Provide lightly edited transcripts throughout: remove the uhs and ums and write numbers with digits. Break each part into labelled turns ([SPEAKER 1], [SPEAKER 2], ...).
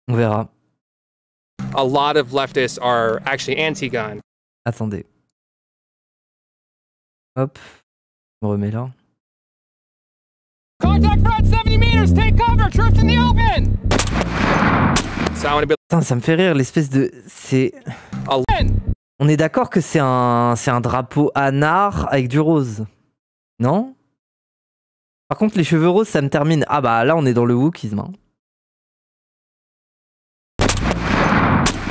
[SPEAKER 1] On verra.
[SPEAKER 2] A lot of leftists are actually anti-gun.
[SPEAKER 1] Attendez. Hop. On remet là.
[SPEAKER 3] Contact front 70 meters, take cover, troops in the open!
[SPEAKER 2] So I want to be
[SPEAKER 1] Putain, ça me fait rire, l'espèce de... C'est... On est d'accord que c'est un drapeau anard avec du rose. Non? Par contre, les cheveux roses, ça me termine. Ah bah là, on est dans le wokisme. Hein.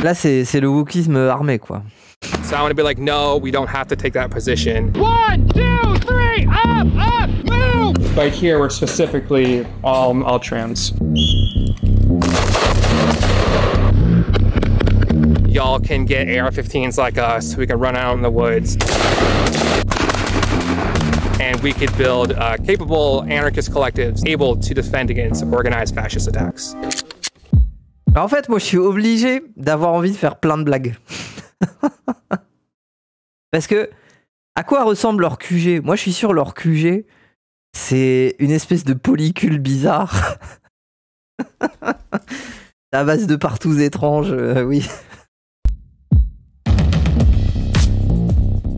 [SPEAKER 1] Là, c'est le wokisme armé, quoi.
[SPEAKER 2] So I want to be like, no, we don't have to take that position.
[SPEAKER 3] 1, 2, 3, up, move!
[SPEAKER 4] By here, we're specifically all trans.
[SPEAKER 2] Y'all can get AR-15s like us. We can run out in the woods. And we could build capable anarchist collectives able to defend against organized fascist attacks.
[SPEAKER 1] En fait, moi, je suis obligé d'avoir envie de faire plein de blagues. Parce que, à quoi ressemble leur QG? Moi, je suis sûr, leur QG, c'est une espèce de polycule bizarre. À base de partous étranges, oui.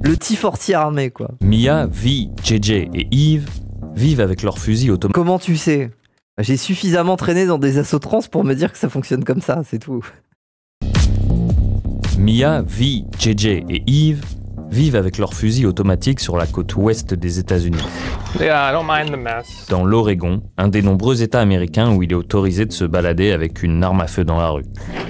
[SPEAKER 1] Le T-40 armé, quoi.
[SPEAKER 5] Mia, Vi, JJ et Yves vivent avec leur fusil automatique.
[SPEAKER 1] Comment tu sais? J'ai suffisamment traîné dans des assauts trans pour me dire que ça fonctionne comme ça, c'est tout.
[SPEAKER 5] Mia, Vi, JJ et Yves vivent avec leur fusil automatique sur la côte ouest des États-Unis.
[SPEAKER 4] Yeah, I don't mind the mess.
[SPEAKER 5] Dans l'Oregon, un des nombreux États américains où il est autorisé de se balader avec une arme à feu dans la rue.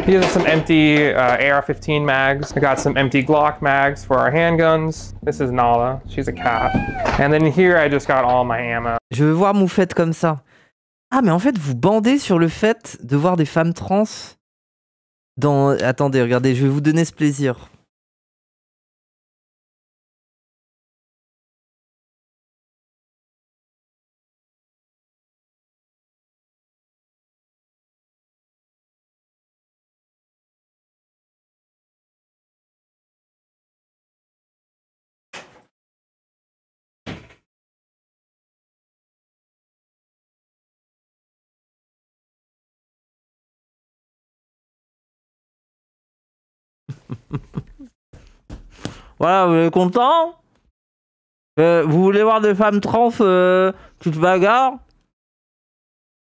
[SPEAKER 4] These are some empty AR-15 mags. I got some empty Glock mags for our handguns. This is Nala. She's a cat. And then here I just got all my ammo.
[SPEAKER 1] Je veux voir Moufette comme ça. Ah, mais en fait, vous bandez sur le fait de voir des femmes trans dans... Attendez, regardez, je vais vous donner ce plaisir. Voilà, vous êtes content? Vous voulez voir des femmes trans qui se bagarrent?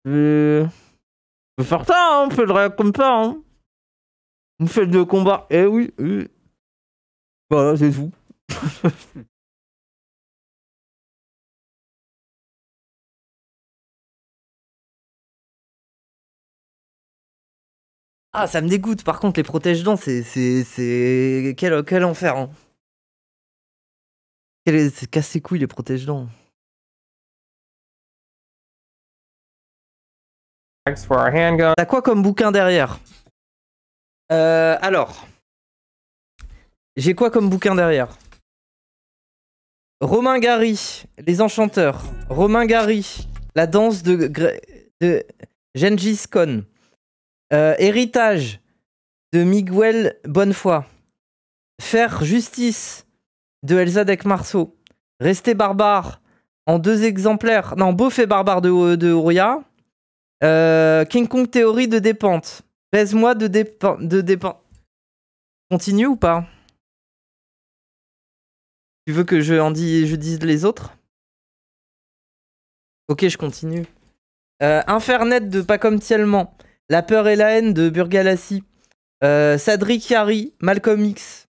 [SPEAKER 1] On peut faire ça, hein, on fait le réel comme ça. Hein. On fait le combat. Eh oui, oui. Voilà, c'est tout. Ah, ça me dégoûte. Par contre, les protège-dents, c'est... Quel enfer, hein. Casse les couilles, les protège-dents. T'as quoi comme bouquin derrière? Alors. J'ai quoi comme bouquin derrière? Romain Gary, Les Enchanteurs. Romain Gary, La danse de Gengis Khan. Héritage de Miguel Bonnefoy. Faire justice de Elsa Marceau. Rester barbare en 2 exemplaires. Non, Beauf et barbare de Ouria. King Kong théorie de dépente. Baise-moi de dépente. Continue ou pas? Tu veux que je dise les autres? Ok, je continue. Infernet de Pas comme Tielman. La peur et la haine de Burgalassi. Sadri Chiari, Malcolm X.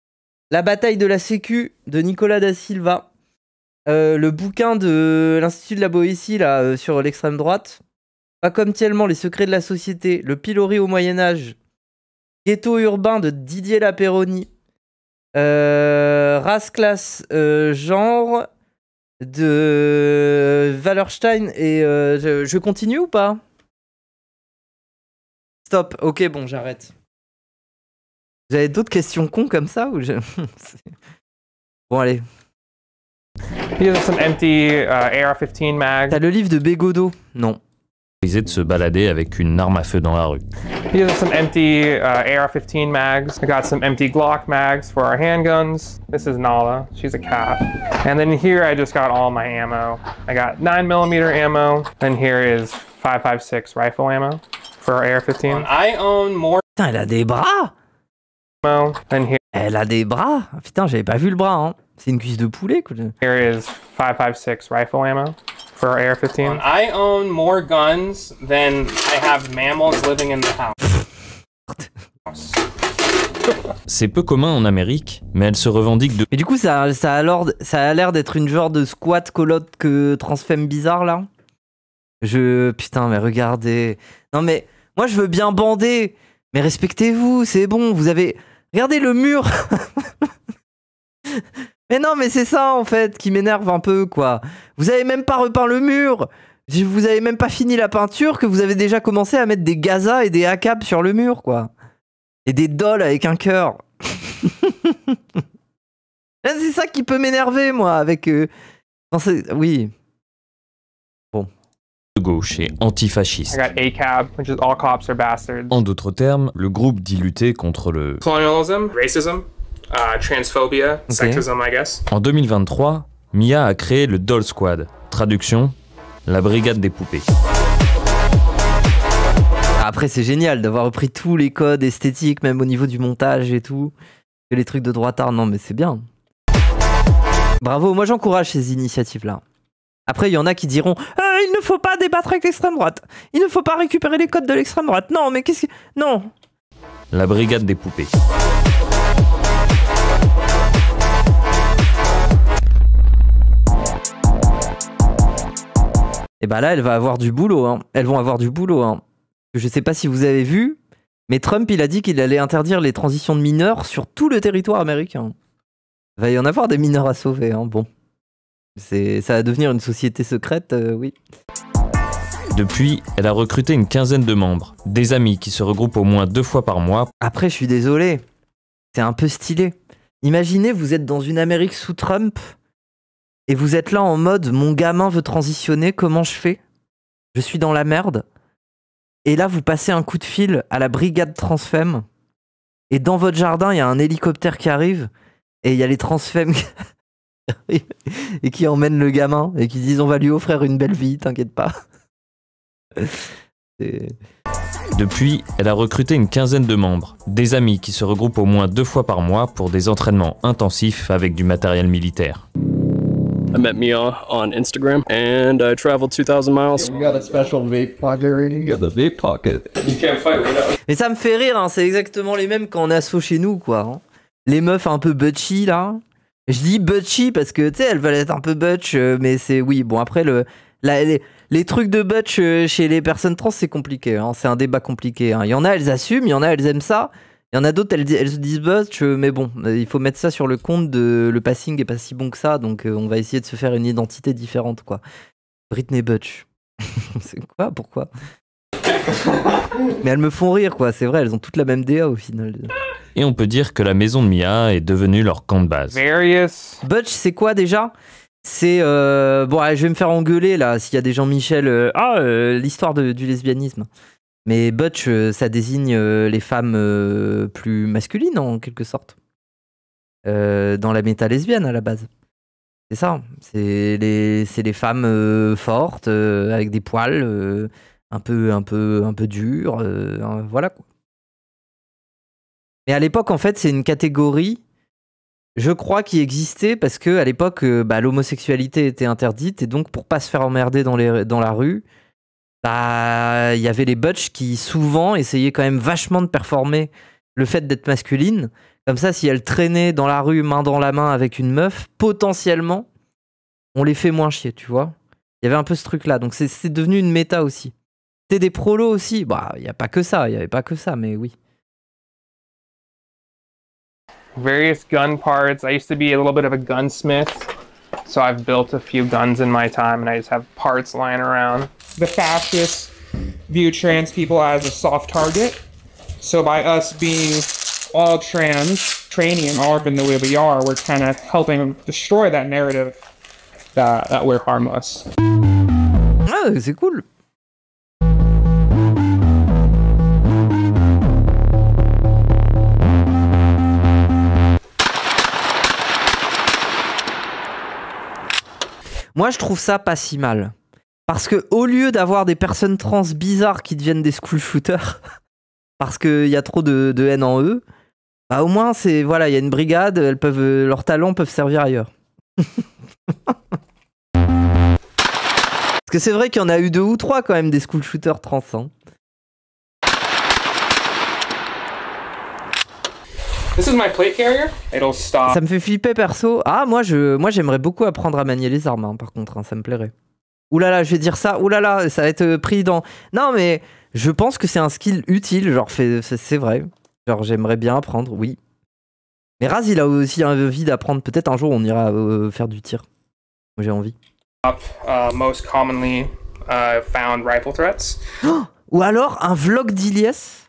[SPEAKER 1] La bataille de la Sécu de Nicolas da Silva. Le bouquin de l'Institut de la Boétie là, sur l'extrême droite. Pas comme Tielman, Les secrets de la société. Le pilori au Moyen-Âge. Ghetto urbain de Didier Lapéroni. Race, classe, genre de Wallerstein. Et je continue ou pas? Stop. Ok, bon, j'arrête. Vous avez d'autres questions cons comme ça ou Bon, allez.
[SPEAKER 4] These are some empty AR-15 mags.
[SPEAKER 1] T'as le livre de Bégodeau? Non.
[SPEAKER 5] Autorisé de se balader avec une arme à feu dans la rue.
[SPEAKER 4] These are some empty AR-15 mags. I got some empty Glock mags for our handguns. This is Nala. She's a cat. And then here I just got all my ammo. I got 9mm ammo. Then here is 5.56 rifle ammo. for our AR-15.
[SPEAKER 2] I own more
[SPEAKER 1] Putain, elle a des bras.
[SPEAKER 4] Than here.
[SPEAKER 1] Elle a des bras. Ah, putain, j'avais pas vu le bras. Hein. C'est une cuisse de poulet. Quoi.
[SPEAKER 4] Here is 5.56 rifle ammo for our AR-15.
[SPEAKER 2] I own more guns than I have mammals living in the house.
[SPEAKER 5] C'est peu commun en Amérique, mais elle se revendique de
[SPEAKER 1] Mais du coup, ça a l'air d'être une genre de squat colotte que transfemme bizarre là. Putain, mais regardez. Non, mais moi je veux bien bander, mais respectez-vous, c'est bon. Vous avez. Regardez le mur. Mais non, mais c'est ça en fait qui m'énerve un peu quoi. Vous avez même pas repeint le mur. Vous avez même pas fini la peinture que vous avez déjà commencé à mettre des gazas et des ACAB sur le mur quoi. Et des dolls avec un cœur. C'est ça qui peut m'énerver, moi, avec... Oui. Bon.
[SPEAKER 5] de gauche et antifasciste.
[SPEAKER 4] I got ACAB, which is all cops are bastards.
[SPEAKER 5] En d'autres termes, le groupe dit lutter contre le...
[SPEAKER 2] Colonialism, racism, transphobia, sexism, I guess.
[SPEAKER 5] En 2023, Mia a créé le Doll Squad. Traduction, la brigade des poupées.
[SPEAKER 1] Après, c'est génial d'avoir repris tous les codes esthétiques, même au niveau du montage et tout. Et les trucs de droitard, non mais c'est bien. Bravo, moi j'encourage ces initiatives-là. Après, il y en a qui diront il ne faut pas débattre avec l'extrême droite. Il ne faut pas récupérer les codes de l'extrême droite. Non, mais qu'est-ce que... Non.
[SPEAKER 5] La brigade des poupées.
[SPEAKER 1] Et bah là, elle va avoir du boulot. Hein. Elles vont avoir du boulot. Hein. Je sais pas si vous avez vu, mais Trump, il a dit qu'il allait interdire les transitions de mineurs sur tout le territoire américain. Il va y en avoir des mineurs à sauver. Hein. Bon. Ça va devenir une société secrète, oui.
[SPEAKER 5] Depuis, elle a recruté une quinzaine de membres, des amis qui se regroupent au moins 2 fois par mois.
[SPEAKER 1] Après, je suis désolé, c'est un peu stylé. Imaginez, vous êtes dans une Amérique sous Trump et vous êtes là en mode mon gamin veut transitionner, comment je fais? Je suis dans la merde. Et là, vous passez un coup de fil à la brigade transfemme et dans votre jardin, il y a un hélicoptère qui arrive et il y a les transfemmes qui arrivent et qui emmènent le gamin et qui disent on va lui offrir une belle vie, t'inquiète pas.
[SPEAKER 5] Depuis, elle a recruté une quinzaine de membres, des amis qui se regroupent au moins 2 fois par mois pour des entraînements intensifs avec du matériel militaire.
[SPEAKER 6] I met Mia on Instagram and I traveled 2,000 miles.
[SPEAKER 7] We got a special vape pocket. You got the vape pocket.
[SPEAKER 2] You can't fight without.
[SPEAKER 1] Mais ça me fait rire, hein, c'est exactement les mêmes qu'en asso chez nous, quoi. Hein. Les meufs un peu butchy, là. Je dis butchy parce que, tu sais, elles veulent être un peu butch, mais c'est... Oui, bon, après, les trucs de butch chez les personnes trans, c'est compliqué. Hein, c'est un débat compliqué. Hein. Il y en a, elles assument, il y en a, elles aiment ça. Il y en a d'autres, elles se disent butch, mais bon, il faut mettre ça sur le compte de... Le passing est pas si bon que ça, donc on va essayer de se faire une identité différente, quoi. Britney Butch. C'est quoi? Pourquoi? Mais elles me font rire, quoi. C'est vrai, elles ont toutes la même DA au final.
[SPEAKER 5] Et on peut dire que la maison de Mia est devenue leur camp de base.
[SPEAKER 4] Various.
[SPEAKER 1] Butch, c'est quoi déjà? C'est... Bon, allez, je vais me faire engueuler, là, s'il y a des Jean-Michel... l'histoire du lesbianisme. Mais butch, ça désigne les femmes plus masculines, en quelque sorte. Dans la méta lesbienne, à la base. C'est ça. C'est les femmes fortes, avec des poils, un peu durs. Voilà, quoi. Mais à l'époque, en fait, c'est une catégorie, je crois, qui existait parce que à l'époque, l'homosexualité était interdite et donc pour pas se faire emmerder dans la rue, il y avait les butch qui souvent essayaient quand même vachement de performer le fait d'être masculine. Comme ça, si elles traînaient dans la rue main dans la main avec une meuf, potentiellement, on les fait moins chier, tu vois. Il y avait un peu ce truc-là, donc c'est devenu une méta aussi. C'était des prolos aussi. Il n'y a pas que ça, il n'y avait pas que ça, mais oui.
[SPEAKER 4] Various gun parts. I used to be a little bit of a gunsmith, so I've built a few guns in my time, and I just have parts lying around.
[SPEAKER 8] The fascists view trans people as a soft target. So by us being all trans, training and orphan the way we are, we're kind of helping destroy that narrative that we're harmless.
[SPEAKER 1] Ah, c'est cool. Moi, je trouve ça pas si mal. Parce que au lieu d'avoir des personnes trans bizarres qui deviennent des school shooters, parce qu'il y a trop de haine en eux, bah au moins c'est voilà, il y a une brigade, elles peuvent, leurs talents peuvent servir ailleurs. Parce que c'est vrai qu'il y en a eu 2 ou 3 quand même des school shooters trans. Hein.
[SPEAKER 4] This is my plate carrier. It'll stop.
[SPEAKER 1] Ça me fait flipper perso. Ah moi j'aimerais beaucoup apprendre à manier les armes hein, par contre, hein, ça me plairait. Oulala, je vais dire ça, oulala, ça va être pris dans... Non mais je pense que c'est un skill utile, genre c'est vrai. Genre j'aimerais bien apprendre, oui. Mais Raz il a aussi envie d'apprendre, peut-être un jour on ira faire du tir. Moi j'ai envie.
[SPEAKER 4] Most commonly found rifle threats.
[SPEAKER 1] Oh, ou alors un vlog d'Ilias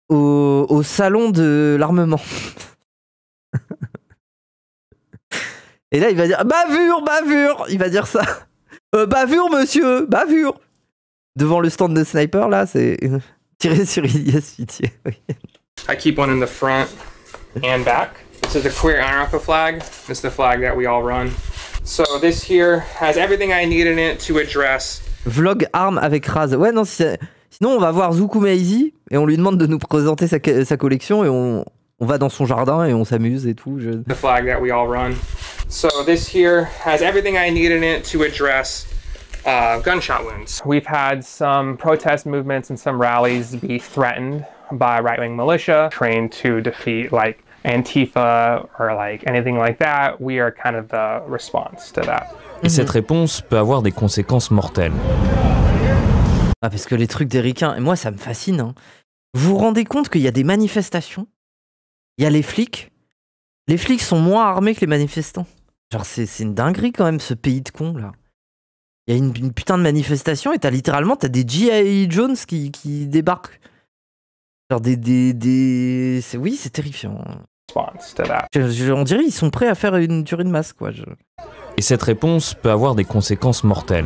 [SPEAKER 1] au salon de l'armement. Et là il va dire bavure, bavure, il va dire ça. Bavure monsieur, bavure. Devant le stand de sniper là, c'est tirer sur Ilias pitié.
[SPEAKER 4] I keep one in the front and back. This is a queer anarcho flag. This is the flag that we all run. So this here has everything I need in it to address.
[SPEAKER 1] Vlog arme avec Raz. Ouais non, sinon on va voir Zukumeizi et on lui demande de nous présenter sa collection et on va dans son jardin et on s'amuse et tout.
[SPEAKER 4] The flag that we all run. So this here has everything I need in it to address gunshot wounds. We've had some protest movements and some rallies be threatened by right-wing militia trained to defeat like Antifa or like anything like that. We are kind of the response to that.
[SPEAKER 5] Et cette réponse peut avoir des conséquences mortelles.
[SPEAKER 1] Ah parce que les trucs des ricains, et moi ça me fascine. Hein. Vous vous rendez compte qu'il y a des manifestations, il y a les flics sont moins armés que les manifestants. Genre c'est une dinguerie quand même ce pays de cons là. Il y a une putain de manifestation et t'as des G.I. Jones qui débarquent. Genre oui c'est terrifiant. On dirait ils sont prêts à faire une tuerie de masse quoi.
[SPEAKER 5] Et cette réponse peut avoir des conséquences mortelles.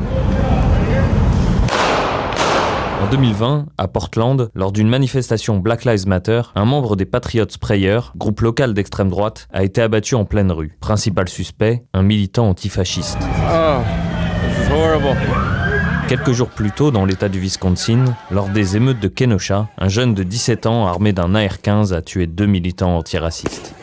[SPEAKER 5] En 2020, à Portland, lors d'une manifestation Black Lives Matter, un membre des Patriot Sprayers, groupe local d'extrême droite, a été abattu en pleine rue. Principal suspect, un militant antifasciste.
[SPEAKER 9] Oh, this is horrible.
[SPEAKER 5] Quelques jours plus tôt, dans l'état du Wisconsin, lors des émeutes de Kenosha, un jeune de 17 ans armé d'un AR-15 a tué 2 militants antiracistes.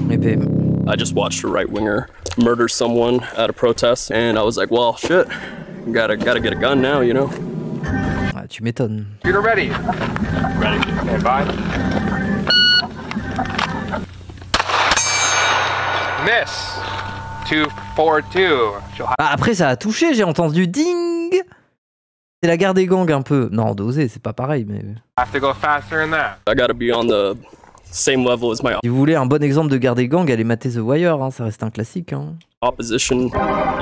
[SPEAKER 6] I just watched a right-winger murder someone at a protest, and I was like, well, shit, gotta get a gun now, you know?
[SPEAKER 1] Ah, tu m'étonnes.
[SPEAKER 4] You're ready. Ready. Stand by. Miss. 242.
[SPEAKER 1] Ah, après ça a touché, j'ai entendu ding. C'est la guerre des gangs un peu. Non, dosé, c'est pas pareil, mais...
[SPEAKER 4] Have to go faster than that.
[SPEAKER 6] I gotta be on the same level as my
[SPEAKER 1] Si vous voulez un bon exemple de guerre des gangs, allez mater The Wire, hein, ça reste un classique. Hein.
[SPEAKER 6] opposition.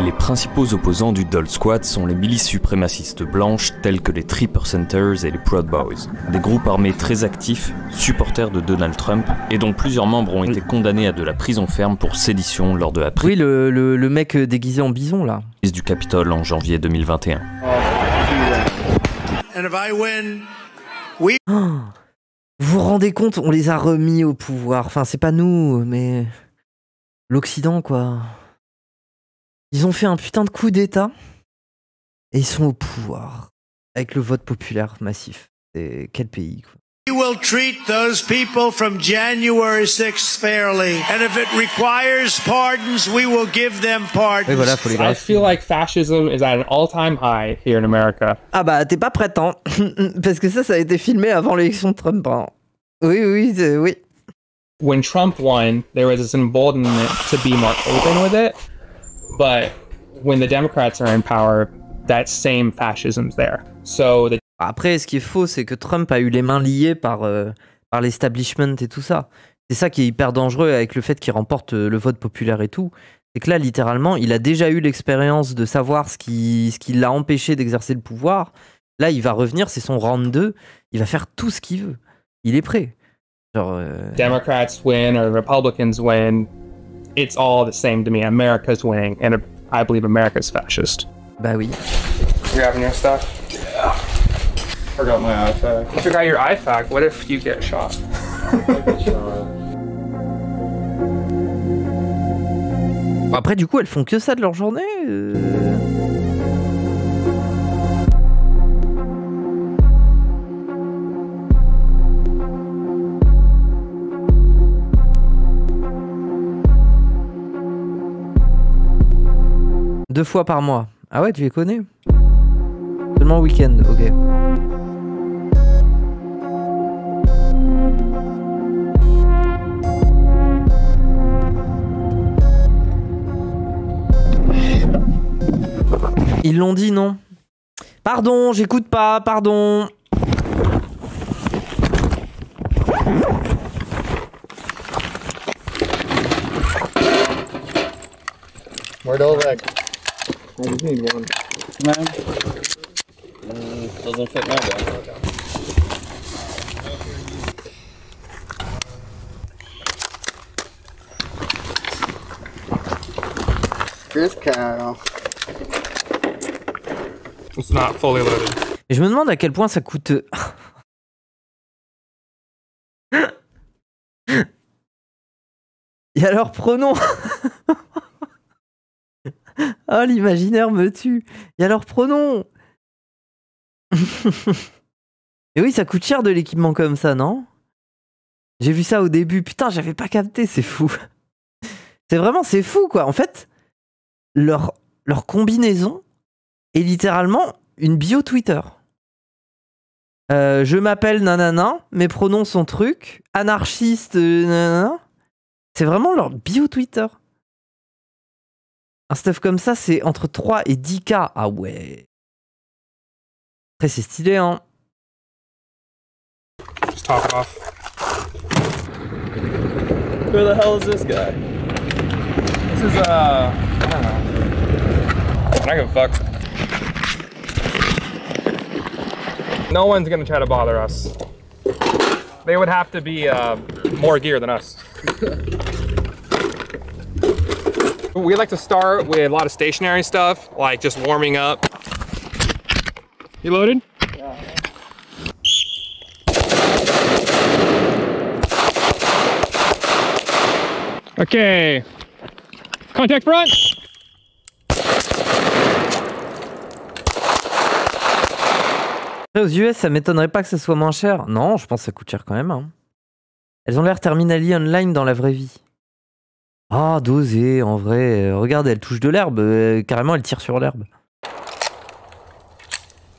[SPEAKER 10] Les principaux opposants du Dole Squad sont les milices suprémacistes blanches telles que les 3%ers et les Proud Boys, des groupes armés très actifs, supporters de Donald Trump, et dont plusieurs membres ont été condamnés à de la prison ferme pour sédition lors de la prise
[SPEAKER 1] le mec déguisé en bison là
[SPEAKER 10] du Capitole en janvier 2021.
[SPEAKER 1] Vous vous rendez compte, on les a remis au pouvoir. Enfin, c'est pas nous, mais l'Occident, quoi. Ils ont fait un putain de coup d'État et ils sont au pouvoir avec le vote populaire massif. Et quel pays, quoi.
[SPEAKER 11] We will treat those people from January 6th fairly, and if it requires pardons, we will give them pardons.
[SPEAKER 1] Et voilà, faut les
[SPEAKER 8] I feel like fascism is at an all-time high here in America.
[SPEAKER 1] Ah bah, t'es pas prête, hein. Parce que ça a été filmé avant l'élection de Trump. Hein. Oui.
[SPEAKER 8] When Trump won, there was this emboldenment to be more open with it, but when the Democrats are in power, that same fascism's there. So the
[SPEAKER 1] Après, ce qui est faux, c'est que Trump a eu les mains liées par l'establishment et tout ça. C'est ça qui est hyper dangereux avec le fait qu'il remporte le vote populaire et tout. C'est que là, littéralement, il a déjà eu l'expérience de savoir ce qui l'a empêché d'exercer le pouvoir. Là, il va revenir, c'est son round 2. Il va faire tout ce qu'il veut. Il est prêt. Genre,
[SPEAKER 8] Democrats win or Republicans win, it's all the same to me. America's winning, and I believe America's fascist.
[SPEAKER 1] Bah oui.
[SPEAKER 4] You having your stuff? Yeah. Forgot my IFAC. You forgot your IFAC? What if you get shot?
[SPEAKER 1] Bon, après, du coup, elles font que ça de leur journée. Deux fois par mois. Ah ouais, tu les connais? Seulement week-end, ok. Ils l'ont dit, non? Pardon, j'écoute pas, pardon.
[SPEAKER 12] Where'd Oleg? I just need one. Man.
[SPEAKER 6] Doesn't fit my bag.
[SPEAKER 12] Chris Kyle.
[SPEAKER 4] It's not fully loaded.
[SPEAKER 1] Et je me demande à quel point ça coûte. Et alors, pronom. Oh, l'imaginaire me tue. Et alors, pronom. Et oui, ça coûte cher de l'équipement comme ça, non? J'ai vu ça au début. Putain, j'avais pas capté, c'est fou. C'est fou, quoi. En fait, leur combinaison est littéralement une bio Twitter. Je m'appelle nanana, mes pronoms sont truc, anarchiste, nanana. C'est vraiment leur bio Twitter. Un stuff comme ça, c'est entre 3 et 10K. Ah ouais. Après, c'est stylé, hein.
[SPEAKER 4] Just top it off.
[SPEAKER 6] Who the hell is this guy?
[SPEAKER 4] This is, I don't know. I don't give a fuck. No one's gonna try to bother us. They would have to be more gear than us. We like to start with a lot of stationary stuff, like just warming up. You loaded?
[SPEAKER 12] Yeah.
[SPEAKER 4] Okay. Contact front.
[SPEAKER 1] Aux US, ça m'étonnerait pas que ça soit moins cher. Non, je pense que ça coûte cher quand même. Hein. Elles ont l'air terminally online dans la vraie vie. Ah, dosé, en vrai. Regarde, elle touche de l'herbe. Carrément, elle tire sur l'herbe.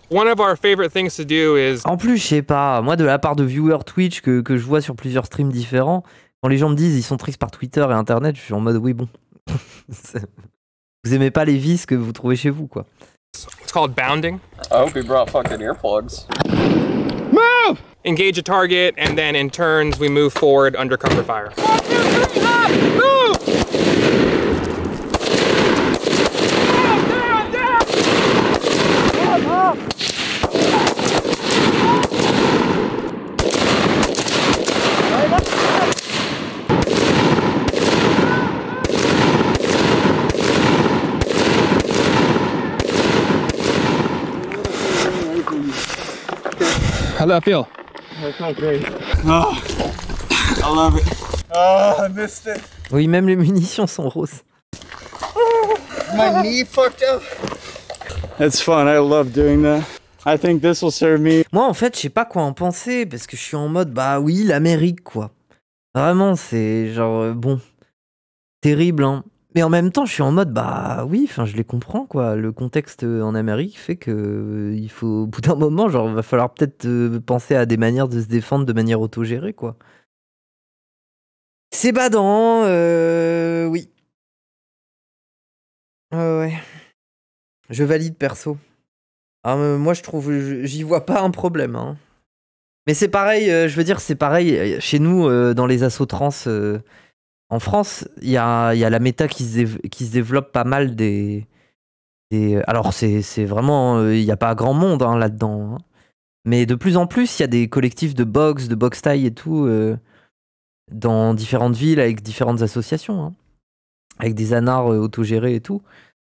[SPEAKER 4] One of our favorite things to do is...
[SPEAKER 1] En plus, je sais pas, moi, de la part de viewers Twitch que je vois sur plusieurs streams différents, quand les gens me disent ils sont tristes par Twitter et Internet, je suis en mode oui, bon. Vous aimez pas les vices que vous trouvez chez vous, quoi.
[SPEAKER 4] It's called bounding.
[SPEAKER 6] I hope he brought fucking earplugs.
[SPEAKER 4] Move! Engage a target, and then in turns, we move forward under cover fire. 1, 2, 3, up! Move! Down, down! Up, up! How'd that feel?
[SPEAKER 12] That felt great. Oh, I love it. Oh, I missed it.
[SPEAKER 1] Oui, même les munitions sont roses.
[SPEAKER 12] My knee fucked up. It's fun. I love doing that. I think this will serve me.
[SPEAKER 1] Moi, en fait, je sais pas quoi en penser parce que je suis en mode bah oui, l'Amérique, quoi. Vraiment, c'est genre bon, terrible, hein. Mais en même temps, je suis en mode bah oui, enfin, je les comprends, quoi. Le contexte en Amérique fait que il faut, au bout d'un moment, genre, va falloir peut-être penser à des manières de se défendre de manière autogérée, quoi. C'est badant, oui. Ouais. Je valide perso. Ah, moi, je trouve, j'y vois pas un problème, hein. Mais c'est pareil, je veux dire, c'est pareil chez nous, dans les assos trans. En France, il y a la méta qui se développe pas mal alors, c'est vraiment... Il n'y a pas grand monde hein, là-dedans. Hein. Mais de plus en plus, il y a des collectifs de boxe taille et tout, dans différentes villes, avec différentes associations. Hein, avec des anars autogérés et tout.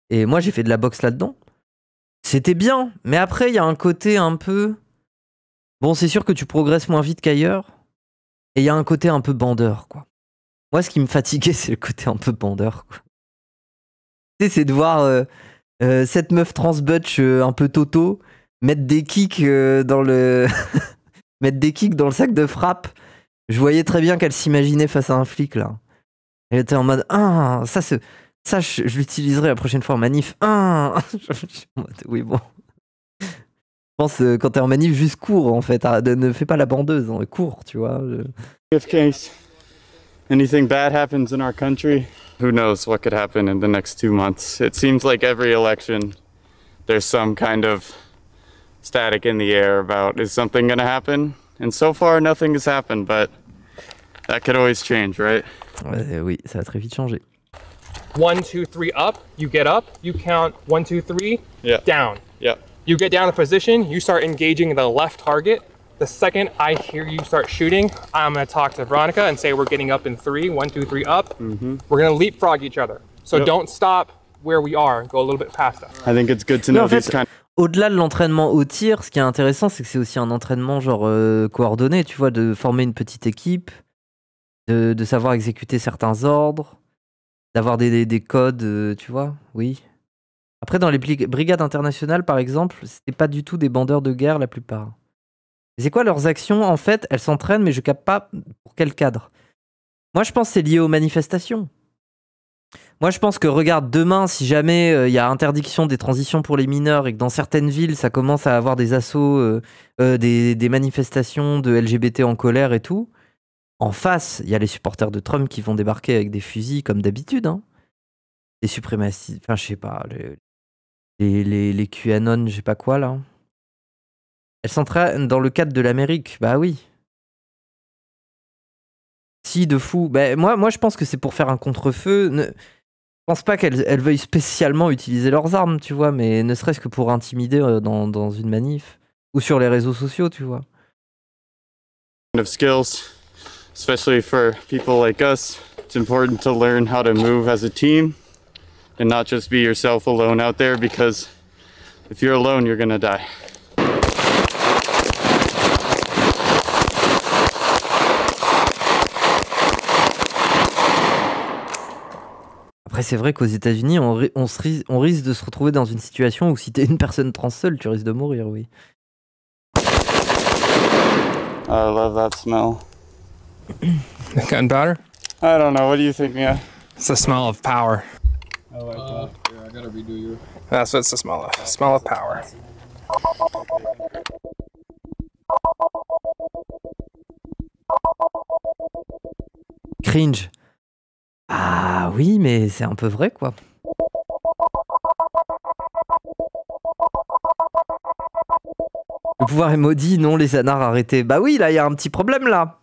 [SPEAKER 1] Et moi, j'ai fait de la boxe là-dedans. C'était bien. Mais après, il y a un côté un peu... Bon, c'est sûr que tu progresses moins vite qu'ailleurs. Et il y a un côté un peu bandeur, quoi. Moi, ce qui me fatiguait, c'est le côté un peu bandeur, quoi. Tu sais, c'est de voir cette meuf trans-butch un peu toto mettre des kicks dans le mettre des kicks dans le sac de frappe. Je voyais très bien qu'elle s'imaginait face à un flic là. Elle était en mode ça je l'utiliserai la prochaine fois en manif. Oui bon. Je pense quand t'es en manif juste cours en fait, ne fais pas la bandeuse, hein, cours, tu vois.
[SPEAKER 12] If case anything bad happens in our country, who knows what could happen in the next 2 months. It seems like every election there's some kind of static in the air about is something going to happen, and so far nothing has happened, but that could always change, right?
[SPEAKER 1] Oui, ça va très vite changer.
[SPEAKER 4] 1, 2, 3 up, you get up, you count 1, 2, 3, down.
[SPEAKER 12] Yeah.
[SPEAKER 4] You get down in position, you start engaging the left target. The second I hear you start shooting, I'm gonna talk to Veronica and say we're getting up in 3, 1, 2, 3 up. We're gonna leapfrog each other. So don't stop where we are, go a little bit past us.
[SPEAKER 12] I think it's good to know these kind of...
[SPEAKER 1] Au-delà de l'entraînement au tir, ce qui est intéressant, c'est que c'est aussi un entraînement genre coordonné, tu vois, de former une petite équipe, de savoir exécuter certains ordres, d'avoir des codes, tu vois, oui. Après, dans les brigades internationales, par exemple, c'était pas du tout des bandeurs de guerre la plupart. Et c'est quoi leurs actions? En fait, elles s'entraînent, mais je capte pas pour quel cadre. Moi, je pense que c'est lié aux manifestations. Moi, je pense que, regarde, demain, si jamais il y a interdiction des transitions pour les mineurs et que dans certaines villes, ça commence à avoir des assauts, des manifestations de LGBT en colère et tout, en face, il y a les supporters de Trump qui vont débarquer avec des fusils comme d'habitude. Hein. Les suprémacistes, enfin, je sais pas, les QAnon, je sais pas quoi, là. Elles s'entraînent dans le cadre de l'Amérique, bah oui. Si, de fou. Bah, moi, je pense que c'est pour faire un contre-feu. Je pense pas qu'elles veuillent spécialement utiliser leurs armes, tu vois, mais ne serait-ce que pour intimider dans une manif. Ou sur les réseaux sociaux, tu vois.
[SPEAKER 12] of skills, especially for people like us. It's important to learn how to move as a team and not just be yourself alone out there, because if you're alone, you're gonna die.
[SPEAKER 1] Après, c'est vrai qu'aux États-Unis, on risque de se retrouver dans une situation où si t'es une personne trans seule, tu risques de mourir, oui.
[SPEAKER 12] I love that smell.
[SPEAKER 4] Gunpowder?
[SPEAKER 12] I don't know. What do you think, Mia?
[SPEAKER 4] It's the smell of power.
[SPEAKER 12] I like that.
[SPEAKER 9] Yeah, I gotta redo you.
[SPEAKER 4] That's what it's the smell of. Smell of power.
[SPEAKER 1] Cringe. Ah oui, mais c'est un peu vrai, quoi. Le pouvoir est maudit, non, les anards arrêtés. Bah oui, là, il y a un petit problème, là.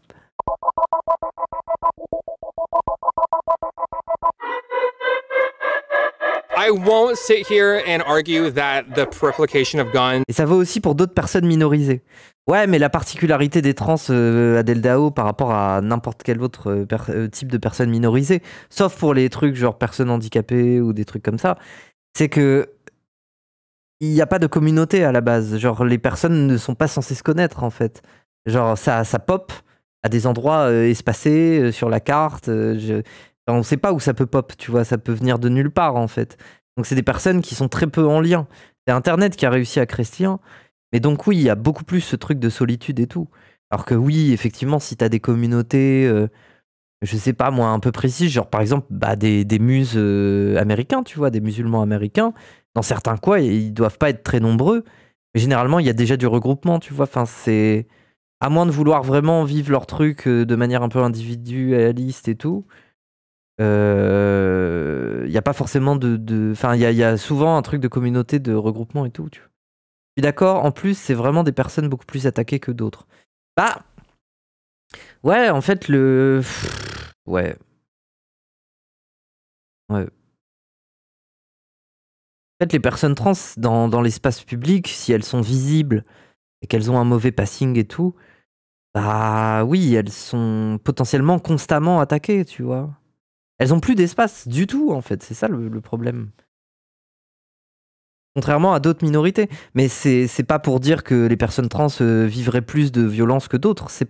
[SPEAKER 4] I won't sit here and argue that the proliferation of guns.
[SPEAKER 1] Et ça vaut aussi pour d'autres personnes minorisées. Ouais, mais la particularité des trans à Deldao par rapport à n'importe quel autre type de personne minorisée, sauf pour les trucs genre personnes handicapées ou des trucs comme ça, c'est que il n'y a pas de communauté à la base. Genre, les personnes ne sont pas censées se connaître, en fait. Genre, ça pop à des endroits espacés sur la carte. On ne sait pas où ça peut pop, tu vois. Ça peut venir de nulle part, en fait. Donc, c'est des personnes qui sont très peu en lien. C'est Internet qui a réussi à créer ce lien. Mais donc, oui, il y a beaucoup plus ce truc de solitude et tout. Alors que oui, effectivement, si tu as des communautés, je sais pas, moi, un peu précises, genre, par exemple, des muses américains, tu vois, des musulmans américains, dans certains coins, ils doivent pas être très nombreux. Mais généralement, il y a déjà du regroupement, tu vois. Enfin, c'est... À moins de vouloir vraiment vivre leur truc de manière un peu individualiste et tout, il n'y a pas forcément de... Enfin, il y a souvent un truc de communauté, de regroupement et tout, tu vois. Je suis d'accord, en plus, c'est vraiment des personnes beaucoup plus attaquées que d'autres. Bah... Ouais, en fait, Ouais. Ouais. En fait, les personnes trans dans l'espace public, si elles sont visibles et qu'elles ont un mauvais passing et tout, bah oui, elles sont potentiellement constamment attaquées, tu vois. Elles ont plus d'espace du tout, en fait. C'est ça le problème. Contrairement à d'autres minorités. Mais c'est pas pour dire que les personnes trans vivraient plus de violence que d'autres. C'est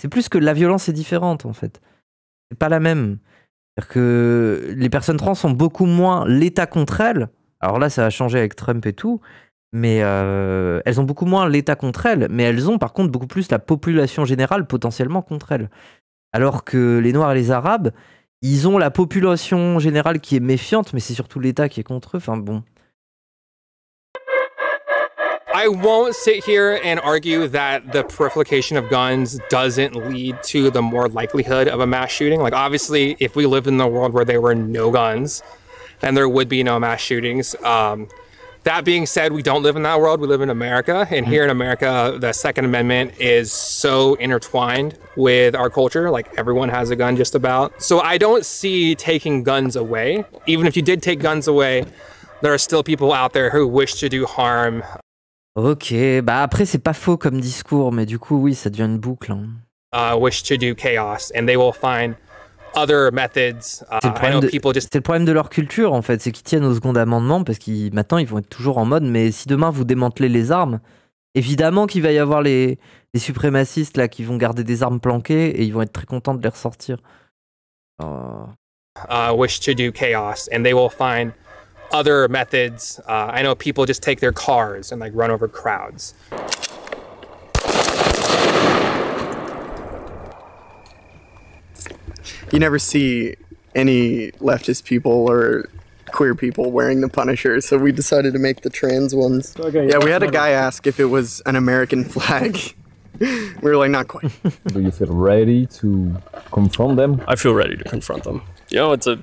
[SPEAKER 1] plus que la violence est différente, en fait. C'est pas la même. C'est-à-dire que les personnes trans ont beaucoup moins l'État contre elles. Alors là, ça a changé avec Trump et tout. Mais elles ont beaucoup moins l'État contre elles. Mais elles ont par contre beaucoup plus la population générale potentiellement contre elles. Alors que les Noirs et les Arabes, ils ont la population générale qui est méfiante, mais c'est surtout l'État qui est contre eux. Enfin bon.
[SPEAKER 2] I won't sit here and argue that the proliferation of guns doesn't lead to the more likelihood of a mass shooting. Like, obviously, if we lived in a world where there were no guns, then there would be no mass shootings. That being said, we don't live in that world. We live in America. And here in America, the Second Amendment is so intertwined with our culture. Like, everyone has a gun just about. So I don't see taking guns away. Even if you did take guns away, there are still people out there who wish to do harm.
[SPEAKER 1] Ok, bah après c'est pas faux comme discours, mais du coup oui, ça devient une boucle. Hein.
[SPEAKER 2] Wish to do chaos, and they will find other methods.
[SPEAKER 1] C'est le problème de leur culture en fait, c'est qu'ils tiennent au second amendement parce qu'ils maintenant ils vont être toujours en mode, mais si demain vous démantelez les armes, évidemment qu'il va y avoir les suprémacistes là qui vont garder des armes planquées et ils vont être très contents de les ressortir.
[SPEAKER 2] Wish to do chaos, and they will find other methods. I know people just take their cars and like run over crowds.
[SPEAKER 13] You never see any leftist people or queer people wearing the Punisher, so we decided to make the trans ones. Okay, yeah, we had a guy ask if it was an American flag. We were like, not quite.
[SPEAKER 7] Do you feel ready to confront them?
[SPEAKER 6] I feel ready to confront them. You know, it's a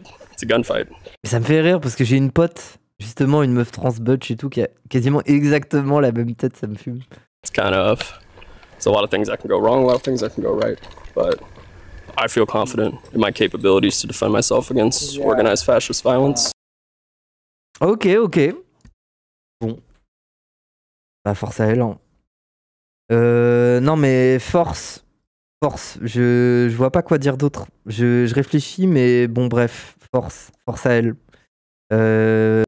[SPEAKER 6] gunfight.
[SPEAKER 1] Ça me fait rire parce que j'ai une pote, justement une meuf trans butch et tout, qui a quasiment exactement la même tête, ça me fume.
[SPEAKER 6] It's kind of, there's a lot of things that can go wrong, a lot of things that can go right, but I feel confident in my capabilities to defend myself against organized fascist violence.
[SPEAKER 1] Ok. Bon. Bah force à elle. Hein. Non mais force. Je vois pas quoi dire d'autre. Je réfléchis, mais bon bref, force à elle.